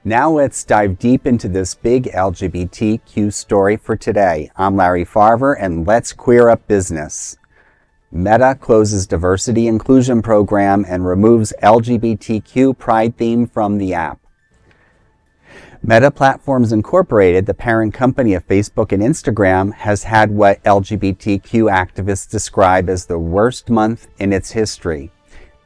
Now let's dive deep into this big LGBTQ story for today. I'm Larry Farver, and let's queer up business. Meta closes diversity inclusion program and removes LGBTQ pride theme from the app. Meta Platforms Incorporated, the parent company of Facebook and Instagram, has had what LGBTQ activists describe as the worst month in its history.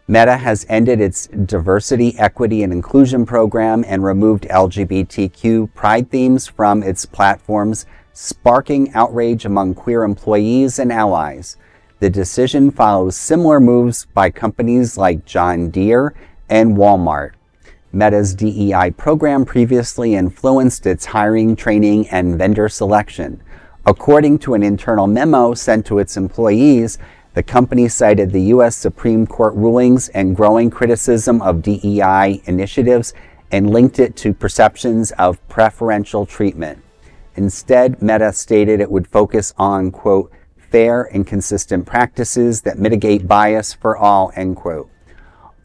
Meta has ended its diversity, equity, and inclusion program and removed LGBTQ pride themes from its platforms, sparking outrage among queer employees and allies. The decision follows similar moves by companies like John Deere and Walmart. Meta's DEI program previously influenced its hiring, training, and vendor selection. According to an internal memo sent to its employees, the company cited the U.S. Supreme Court rulings and growing criticism of DEI initiatives and linked it to perceptions of preferential treatment. Instead, Meta stated it would focus on, quote, fair and consistent practices that mitigate bias for all, end quote.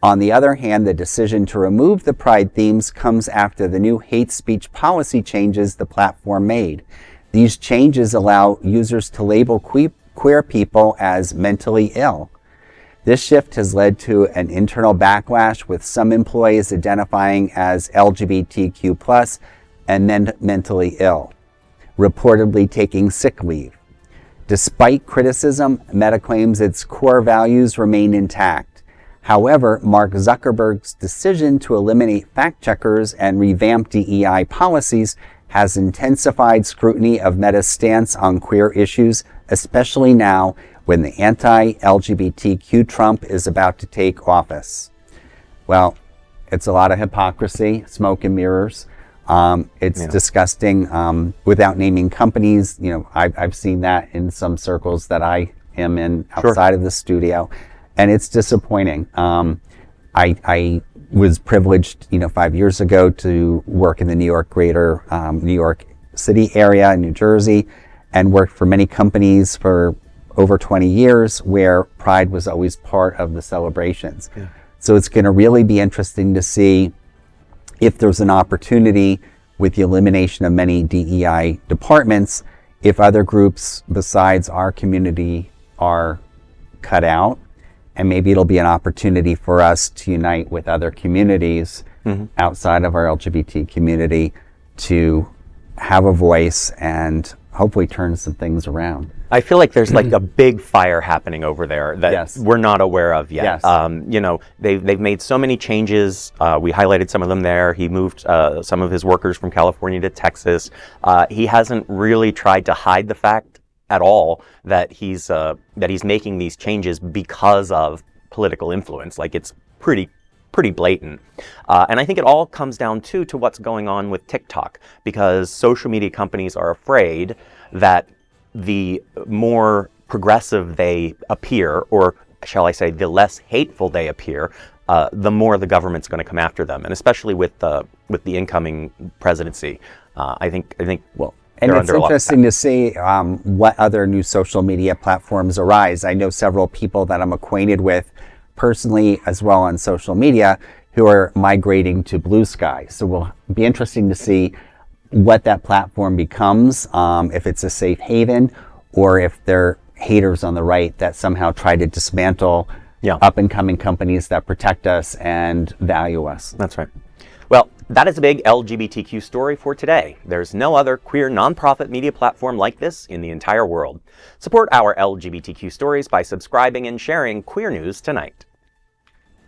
On the other hand, the decision to remove the pride themes comes after the new hate speech policy changes the platform made. These changes allow users to label queer people as mentally ill. This shift has led to an internal backlash, with some employees identifying as LGBTQ+ and mentally ill, reportedly taking sick leave. Despite criticism, Meta claims its core values remain intact. However, Mark Zuckerberg's decision to eliminate fact-checkers and revamp DEI policies has intensified scrutiny of Meta's stance on queer issues, especially now when the anti-LGBTQ Trump is about to take office. Well, it's a lot of hypocrisy, smoke and mirrors. It's disgusting. Without naming companies, I've seen that in some circles that I am in outside of the studio, and it's disappointing. I was privileged, 5 years ago to work in the New York greater New York City area in New Jersey, and worked for many companies for over 20 years where pride was always part of the celebrations. Yeah. So it's going to really be interesting to see if there's an opportunity with the elimination of many DEI departments, if other groups besides our community are cut out, and maybe it'll be an opportunity for us to unite with other communities outside of our LGBT community to have a voice and hopefully turn some things around. I feel like there's like a big fire happening over there that we're not aware of yet. Yes. They've made so many changes. We highlighted some of them there. He moved some of his workers from California to Texas. He hasn't really tried to hide the fact at all that he's making these changes because of political influence. Like, it's pretty blatant. And I think it all comes down to what's going on with TikTok, because social media companies are afraid that the more progressive they appear, or shall I say, the less hateful they appear, the more the government's going to come after them. And especially with the incoming presidency, I think. Well, and it's interesting to see what other new social media platforms arise. I know several people that I'm acquainted with personally as well on social media who are migrating to Blue Sky. So we'll be interesting to see what that platform becomes, if it's a safe haven or if they're haters on the right that somehow try to dismantle up and coming companies that protect us and value us. That's right. Well, that is a big LGBTQ story for today. There's no other queer nonprofit media platform like this in the entire world. Support our LGBTQ stories by subscribing and sharing Queer News Tonight.